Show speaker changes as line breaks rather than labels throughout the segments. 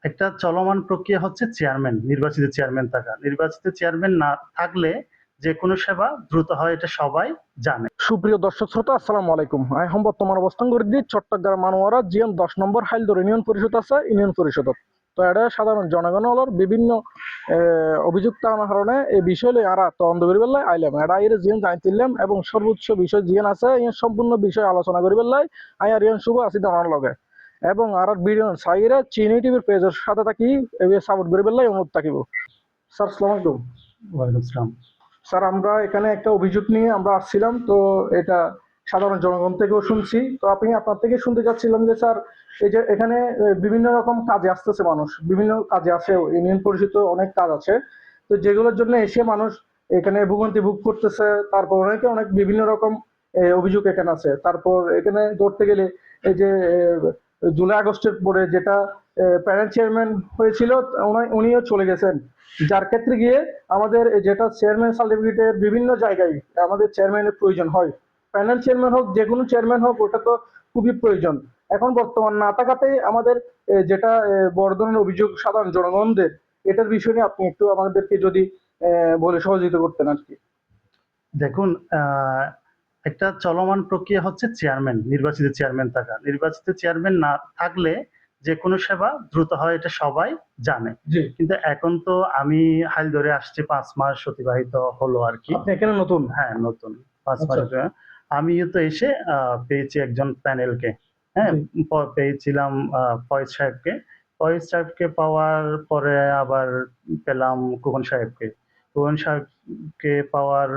একটা চলমান প্রক্রিয়া হচ্ছে নির্বাচিত চেয়ারম্যান থাকা। নির্বাচিত চেয়ারম্যান না থাকলে যেকোনো সেবা দ্রুত হয়, এটা সবাই জানে।
সুপ্রিয় দর্শক শ্রোতা, আসসালামু আলাইকুম। এখন বর্তমান অবস্থান করে দিই চট্টগ্রাম মানোয়ারা জিএম 10 নম্বর হাইলদর ইউনিয়ন পরিষদ আছে ইউনিয়ন পরিষদত। তো এটা সাধারণ জনগণ হলোর বিভিন্ন অভিযুক্ত আনার কারণে এই বিষয় লই আর তদন্ত করি পেলাই আইলাম। এটা আইরে জিএম জানিলাম এবং সর্বোচ্চ বিষয় জিএন আছে ইয়ে সম্পূর্ণ বিষয় আলোচনা করি পেলাই আইয়ার ইয়ন শুভ আছি আমার লগে এবং আর ভিডিও সাইরা চিনি টিভির পেজের সাথে থাকি সাপোর্ট করি পেলাই অনুরোধ থাকিব। স্যার আসসালামু আলাইকুম।
ওয়ালাইকুম আসসালাম।
স্যার আমরা এখানে একটা অভিযোগ নিয়ে আমরা আসছিলাম, তো এটা সাধারণ জনগণ থেকেও শুনছি, তো আপনার থেকে শুনতে চাচ্ছিলাম যে স্যার এই যে এখানে বিভিন্ন রকম কাজে আসতেছে মানুষ, বিভিন্ন কাজে আসে, ইউনিয়ন পরিষদ অনেক কাজ আছে, তো যেগুলোর জন্য এসে মানুষ এখানে ভোগান্তি ভোগ করতেছে, তারপর অনেক বিভিন্ন রকম অভিযোগ এখানে আছে। তারপর এখানে ধরতে গেলে এই যে জুলাই আগস্টের পরে যেটা প্যানেল চেয়ারম্যান হয়েছিল উনিও চলে গেছেন, যার ক্ষেত্রে গিয়ে আমাদের যেটা চেয়ারম্যান সার্টিফিকেটের বিভিন্ন জায়গায় আমাদের চেয়ারম্যানের প্রয়োজন হয়। প্যানেল চেয়ারম্যান হোক, যে কোনো চেয়ারম্যান হোক, ওটা তো খুবই প্রয়োজন। এখন বর্তমান না থাকাতে আমাদের যেটা বড় ধরনের অভিযোগ সাধারণ জনগণদের, এটার বিষয়ে আপনি একটু আমাদেরকে যদি বলে সহযোগিতা করতেন আর কি।
দেখুন, একটা চলমান প্রক্রিয়া হচ্ছে নির্বাচিত চেয়ারম্যান থাকা। নির্বাচিত চেয়ারম্যান না থাকলে যেকোনো সেবা দ্রুত হয়, এটা সবাই জানে।
জি।
কিন্তু এখন তো আমি হাল ধরে আসছি, 5 মাস অতিবাহিত হলো আর কি।
আপনি এখানে নতুন?
হ্যাঁ, নতুন। 5
আচ্ছা।
মাস আমিও তো এসে পেয়েছি একজন প্যানেলকে। হ্যাঁ,
জি।
পেয়েছিলাম ফয়েজ সাহেবকে। ফয়েজ সাহেবকে পাওয়ার পরে আবার পেলাম খোকন সাহেবকে। খোকন সাহেবকে পাওয়ার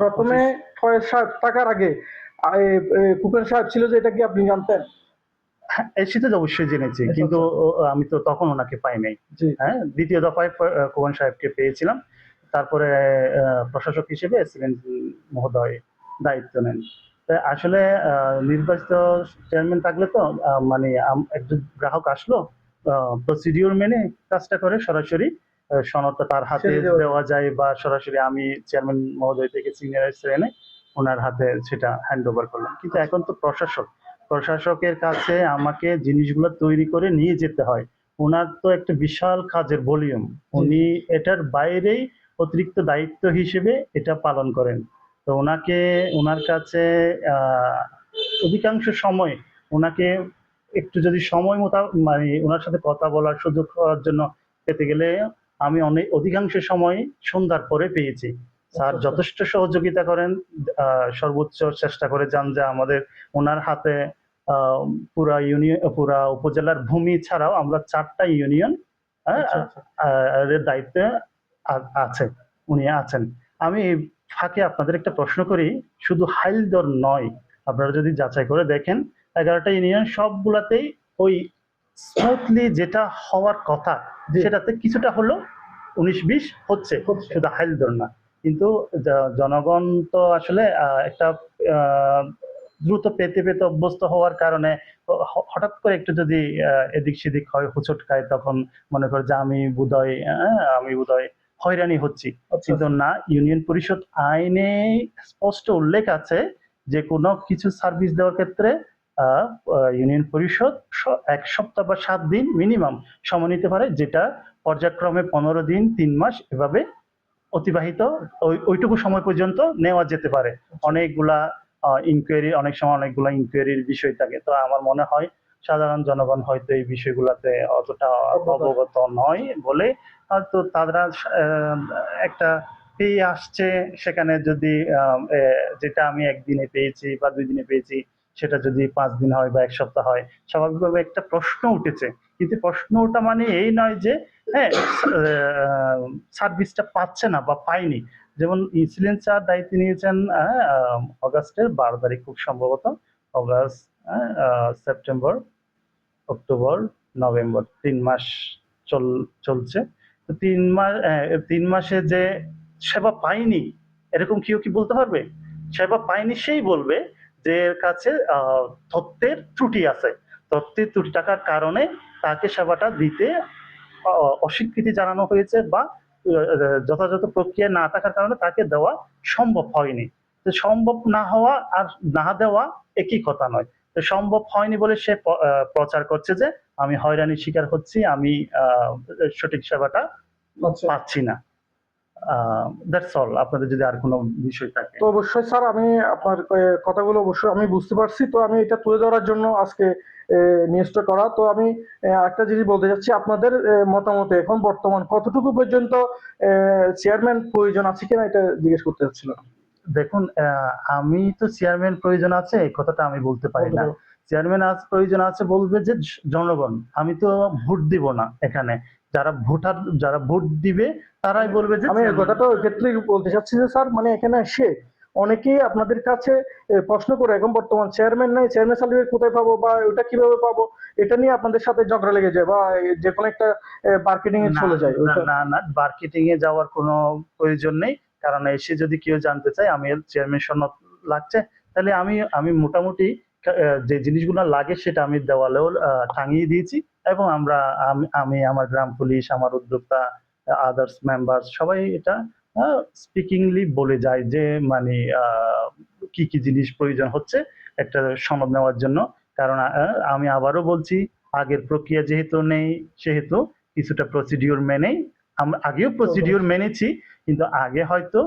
প্রথমে ফয়েজ সাহেব টাকার আগে কুপেন সাহেব ছিল, যে এটা কি আপনি জানতেন?
হ্যাঁ, সেটা তো অবশ্যই জেনেছি,
আচ্ছা,
কিন্তু
আচ্ছা।
আমি তো তখন ওনাকে পাই নাই।
জি।
হ্যাঁ, দ্বিতীয় দফায় খোকন সাহেবকে পেয়েছিলাম। তারপরে প্রশাসক হিসেবে এসিলেন্ট মহোদয় দায়িত্ব নেন। তা আসলে নির্বাচিত চেয়ারম্যান থাকলে তো মানে একজন গ্রাহক আসলো, প্রসিডিওর মেনে কাজটা করে সরাসরি সনদটা তার হাতে
সেরে দেওয়া যায়।
দেওয়া যায়, বা সরাসরি আমি চেয়ারম্যান মহোদয় থেকে সিনিয়র এনে ওনার হাতে সেটা হ্যান্ড ওভার করলাম। কিন্তু এখন তো প্রশাসকের কাছে আমাকে জিনিসগুলো তৈরি করে নিয়ে যেতে হয়। ওনার তো একটা বিশাল কাজের ভলিউম। উনি এটার বাইরেই অতিরিক্ত দায়িত্ব হিসেবে এটা পালন করেন। তো ওনার কাছে অধিকাংশ সময় ওনাকে একটু যদি সময় মতো মানে ওনার সাথে কথা বলার সুযোগ হওয়ার জন্য পেতে গেলে আমি অধিকাংশ সময় সন্ধ্যার পরে পেয়েছি। স্যার যথেষ্ট সহযোগিতা করেন, সর্বোচ্চ চেষ্টা করে যান যে আমাদের ওনার হাতে পুরা উপজেলার ভূমি ছাড়াও আমরা 4টা ইউনিয়ন এর দায়িত্বে আছে, উনি আছেন। আমি এই ফাঁকে আপনাদের একটা প্রশ্ন করি, শুধু হাইলদর নয়, আপনারা যদি যাচাই করে দেখেন 11টা ইউনিয়ন সবগুলাতেই ওই স্মুথলি যেটা হওয়ার কথা সেটাতে কিছুটা হলো 19-20 হচ্ছে, শুধু হাইলদর না। কিন্তু জনগণ তো আসলে একটা দ্রুত পেতে পেতে অভ্যস্ত হওয়ার কারণে হঠাৎ করে একটু যদি এদিক সেদিক হয়, হোঁচট খায়, তখন মনে করে যে আমি বোধহয় হয়রানি হচ্ছি। কিন্তু না, ইউনিয়ন পরিষদ আইনে স্পষ্ট উল্লেখ আছে যে কোনো কিছু সার্ভিস দেওয়ার ক্ষেত্রে ইউনিয়ন পরিষদ 1 সপ্তাহ বা 7 দিন মিনিমাম সময় নিতে পারে, যেটা পর্যায়ক্রমে 15 দিন, 3 মাস এভাবে অতিবাহিত ওইটুকু সময় পর্যন্ত নেওয়া যেতে পারে। অনেকগুলা অনেক সময় অনেকগুলা ইনকোয়ারির বিষয় থাকে। তো আমার মনে হয় সাধারণ জনগণ হয়তো এই বিষয়গুলাতে অতটা অবগত নয় বলে হয়তো তারা একটা পেয়ে আসছে। সেখানে যদি যেটা আমি একদিনে পেয়েছি বা 2 দিনে পেয়েছি, সেটা যদি 5 দিন হয় বা 1 সপ্তাহ হয়, স্বাভাবিকভাবে একটা প্রশ্ন উঠেছে। কিন্তু প্রশ্নটা মানে এই নয় যে হ্যাঁ, সার্ভিসটা পাচ্ছে না বা পায়নি। যেমন ইনসুলিন স্যার দায়িত্ব নিয়েছেন অগাস্টের 12 তারিখ খুব সম্ভবত। অগাস্ট, সেপ্টেম্বর, অক্টোবর, নভেম্বর, 3 মাস চলছে। তো 3 মাসে যে সেবা পায়নি, এরকম কেউ কি বলতে পারবে? সেবা পায়নি সেই বলবে যে এর কাছে তথ্যের ত্রুটি আছে। তথ্যের ত্রুটি থাকার কারণে তাকে সেবাটা দিতে অস্বীকৃতি জানানো হয়েছে, বা যথাযথ প্রক্রিয়া না থাকার কারণে তাকে দেওয়া সম্ভব হয়নি। তো সম্ভব না হওয়া আর না দেওয়া একই কথা নয়। তো সম্ভব হয়নি বলে সে প্রচার করছে যে আমি হয়রানির শিকার হচ্ছি, আমি সঠিক সেবাটা
আচ্ছা।
পাচ্ছি না। That's all. আপনাদের যদি আর কোনো বিষয় থাকে।
তো অবশ্যই স্যার, আমি আপনার কথাগুলো অবশ্যই আমি বুঝতে পারছি। তো আমি এটা তুলে ধরার জন্য আজকে নিউজটা করা। তো আমি একটা জিনিস বলতে চাচ্ছি, আপনাদের মতামতে এখন বর্তমান কতটুকু পর্যন্ত চেয়ারম্যান প্রয়োজন আছে কিনা এটা জিজ্ঞেস করতে চাচ্ছিলাম।
দেখুন, আমি তো চেয়ারম্যান প্রয়োজন আছে এই কথাটা আমি বলতে পারি
বলতে
না।
পারো।
চেয়ারম্যান আজ প্রয়োজন আছে বলবে যে জনগণ। আমি তো ভোট দিব না এখানে। যারা ভোট দিবে তারাই বলবে যে
আমি এই
চেয়ারম্যান।
কথাটা ওই ক্ষেত্রেই বলতে চাচ্ছি যে স্যার, মানে এখানে এসে অনেকেই আপনাদের কাছে প্রশ্ন করে এখন বর্তমান চেয়ারম্যান নাই, চেয়ারম্যান সার্টিফিকেট কোথায় পাবো বা ওটা কিভাবে পাবো, এটা নিয়ে আপনাদের সাথে ঝগড়া লেগে যায় বা যে কোনো একটা মার্কেটিং এ
না,
চলে যায়
না,
ওইটা।
না, না, মার্কেটিং এ যাওয়ার কোনো প্রয়োজন নেই। কারণ এসে যদি কেউ জানতে চায় আমি চেয়ারম্যান সনদ লাগছে, তাহলে আমি মোটামুটি যে জিনিসগুলো লাগে সেটা আমি দেওয়ালেও টাঙিয়ে দিয়েছি। এবং আমি আমার গ্রাম পুলিশ, আমার উদ্যোক্তা, আদার্স মেম্বার সবাই এটা স্পিকিংলি বলে যায় যে মানে কি কি জিনিস প্রয়োজন হচ্ছে একটা সনদ নেওয়ার জন্য। কারণ আমি আবারও বলছি, আগের প্রক্রিয়া যেহেতু নেই সেহেতু কিছুটা প্রসিডিওর মেনেই, আমরা আগেও প্রসিডিওর মেনেছি, কিন্তু আগে হয়তো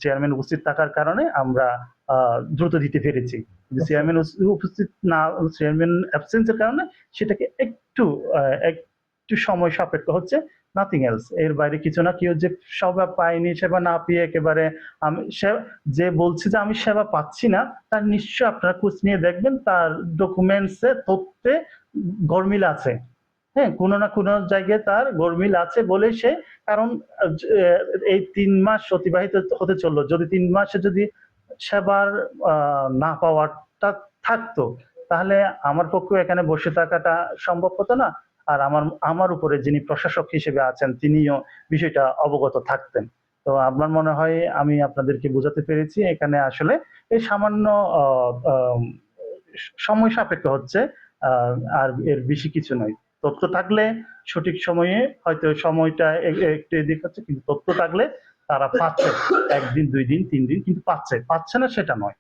চেয়ারম্যান উপস্থিত থাকার কারণে আমরা দ্রুত দিতে পেরেছি। কিন্তু চেয়ারম্যান উপস্থিত না, চেয়ারম্যান অ্যাবসেন্সের কারণে সেটাকে একটু সময় সাপেক্ষ হচ্ছে, নাথিং এলস। এর বাইরে কিছু না। কেউ যে সেবা পায়নি, সেবা না পেয়ে একেবারে আমি যে বলছে যে আমি সেবা পাচ্ছি না, তার নিশ্চয় আপনারা খোঁজ নিয়ে দেখবেন তার ডকুমেন্টসে, তথ্যে গরমিল আছে। হ্যাঁ, কোনো না কোনো জায়গায় তার গরমিল আছে বলে সে, কারণ এই ৩ মাস অতিবাহিত হতে চললো, যদি ৩ মাসে যদি সেবার না পাওয়াটা থাকতো, তাহলে আমার পক্ষে এখানে বসে থাকাটা সম্ভব হতো না। আর আমার উপরে যিনি প্রশাসক হিসেবে আছেন তিনিও বিষয়টা অবগত থাকতেন। তো আমার মনে হয় আমি আপনাদেরকে বোঝাতে পেরেছি। এখানে আসলে এই সামান্য সময় সাপেক্ষ হচ্ছে, আর এর বেশি কিছু নয়। তথ্য থাকলে সঠিক সময়ে হয়তো সময়টা একটু এদিক হচ্ছে, কিন্তু তথ্য থাকলে তারা পাচ্ছে। ১ দিন, ২ দিন, ৩ দিন, কিন্তু পাচ্ছে না সেটা নয়।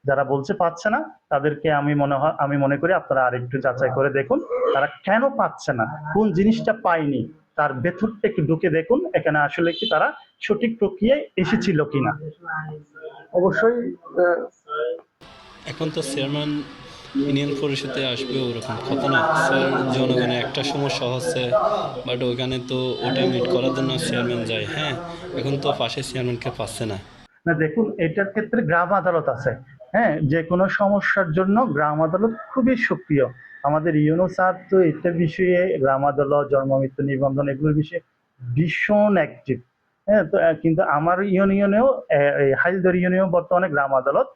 যারা বলছে পাচ্ছে না তাদেরকে আমি মনে করি আপনারা আরেকটু যাচাই করে দেখুন তারা কেন পাচ্ছে না, কোন জিনিসটা পায়নি, তার ভেতরটা একটু ঢুকে দেখুন এখানে আসলে কি তারা সঠিক প্রক্রিয়ায় এসেছিল কিনা।
অবশ্যই
এখন তো চেয়ারম্যান ইউনিয়ন পরিষদে আসবে ওরকম কথা না স্যার। জনগণের একটা সমস্যা হচ্ছে, বাট ওইখানে তো ওটা মিট করার জন্য চেয়ারম্যান যায়। হ্যাঁ, এখন তো পাশে চেয়ারম্যানকে পাচ্ছে না।
না, দেখুন এটার ক্ষেত্রে গ্রাম আদালত আছে। হ্যাঁ, যে কোনো সমস্যার জন্য গ্রাম আদালত খুবই সক্রিয়। আমাদের ইউনো স্যার তো এটা বিষয়ে, গ্রাম আদালত, জন্ম মৃত্যু নিবন্ধন এগুলোর বিষয়ে ভীষণ অ্যাক্টিভ। হ্যাঁ, তো কিন্তু আমার ইউনিয়নেও, হাইলদর ইউনিয়নেও বর্তমানে গ্রাম আদালত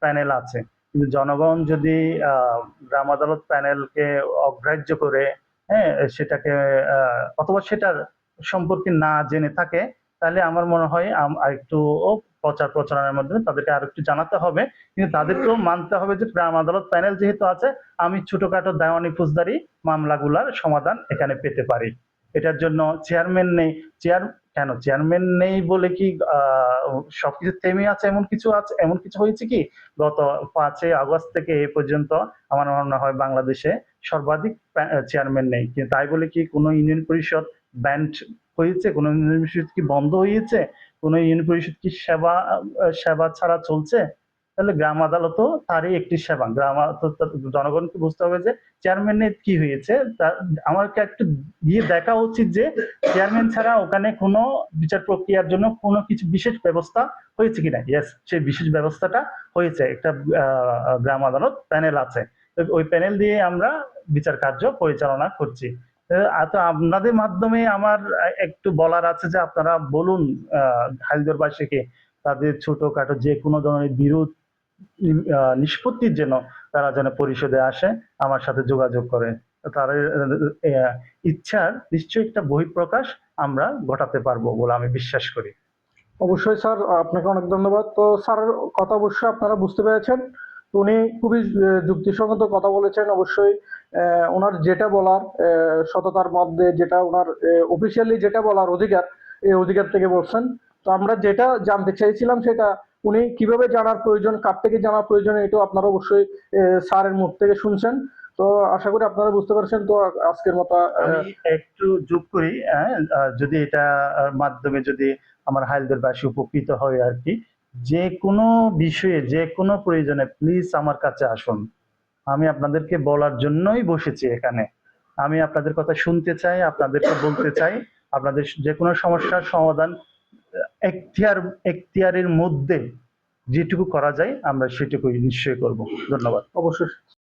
প্যানেল আছে। কিন্তু জনগণ যদি গ্রাম আদালত প্যানেলকে অগ্রাহ্য করে, হ্যাঁ, সেটাকে অথবা সেটার সম্পর্কে না জেনে থাকে, তাহলে আমার মনে হয় একটু প্রচারণার মাধ্যমে তাদেরকে আরো একটু জানাতে হবে। কিন্তু তাদেরকেও মানতে হবে যে গ্রাম আদালত প্যানেল যেহেতু আছে, আমি ছোটখাটো দেওয়ানি ফৌজদারি মামলাগুলার সমাধান এখানে পেতে পারি। এটার জন্য চেয়ারম্যান নেই। চেয়ার কেন চেয়ারম্যান নেই বলে কি সবকিছু থেমে আছে? এমন কিছু হয়েছে কি? গত ৫ই আগস্ট থেকে এ পর্যন্ত আমার মনে হয় বাংলাদেশে সর্বাধিক চেয়ারম্যান নেই। কিন্তু তাই বলে কি কোনো ইউনিয়ন পরিষদ ব্যান্ড হয়েছে? কোনো ইউনিয়ন পরিষদ কি বন্ধ হয়েছে? কোনো ইউনিয়ন পরিষদ কি সেবা ছাড়া চলছে? তাহলে গ্রাম আদালতও তারই একটি সেবা। জনগণকে বুঝতে হবে যে চেয়ারম্যানের কি হয়েছে, আমাকে একটু গিয়ে দেখা উচিত যে চেয়ারম্যান ছাড়া ওখানে কোনো বিচার প্রক্রিয়ার জন্য কোনো কিছু বিশেষ ব্যবস্থা হয়েছে কিনা। ইয়েস, সেই বিশেষ ব্যবস্থাটা হয়েছে। একটা গ্রাম আদালত প্যানেল আছে। ওই প্যানেল দিয়ে আমরা বিচার কার্য পরিচালনা করছি। তো আপনাদের মাধ্যমে আমার একটু বলার আছে যে আপনারা বলুন হাইলদরবাসীকে তাদের ছোটখাটো যে কোনো ধরনের বিরোধ নিষ্পত্তির জন্য তারা যেন পরিষদে আসে, আমার সাথে যোগাযোগ করে। তাদের ইচ্ছার নিশ্চয়ই একটা বহিঃপ্রকাশ আমরা ঘটাতে পারবো বলে আমি বিশ্বাস করি।
অবশ্যই স্যার, আপনাকে অনেক ধন্যবাদ। তো স্যারের কথা অবশ্যই আপনারা বুঝতে পেরেছেন। তো উনি খুবই যুক্তিসঙ্গত কথা বলেছেন। অবশ্যই ওনার যেটা বলার, সততার মধ্যে যেটা ওনার অফিসিয়ালি যেটা বলার অধিকার, এই অধিকার থেকে বলছেন। তো আমরা যেটা জানতে চাইছিলাম সেটা উনি কিভাবে জানার প্রয়োজন, কার থেকে জানার প্রয়োজন, এটা আপনারা অবশ্যই স্যারের মুখ থেকে শুনছেন। তো আশা করি আপনারা বুঝতে পারছেন। তো আজকের মতো
আমি একটু যোগ করি, যদি এটা মাধ্যমে যদি আমার হাইলদারবাসী উপকৃত হয় আর কি, যে কোনো বিষয়ে যে কোনো প্রয়োজনে প্লিজ আমার কাছে আসুন। আমি আপনাদেরকে বলার জন্যই বসেছি এখানে। আমি আপনাদের কথা শুনতে চাই, আপনাদেরকে বলতে চাই। আপনাদের যে কোনো সমস্যার সমাধান এখতিয়ারের মধ্যে যেটুকু করা যায় আমরা সেটুকুই নিশ্চয়ই করব। ধন্যবাদ।
অবশ্যই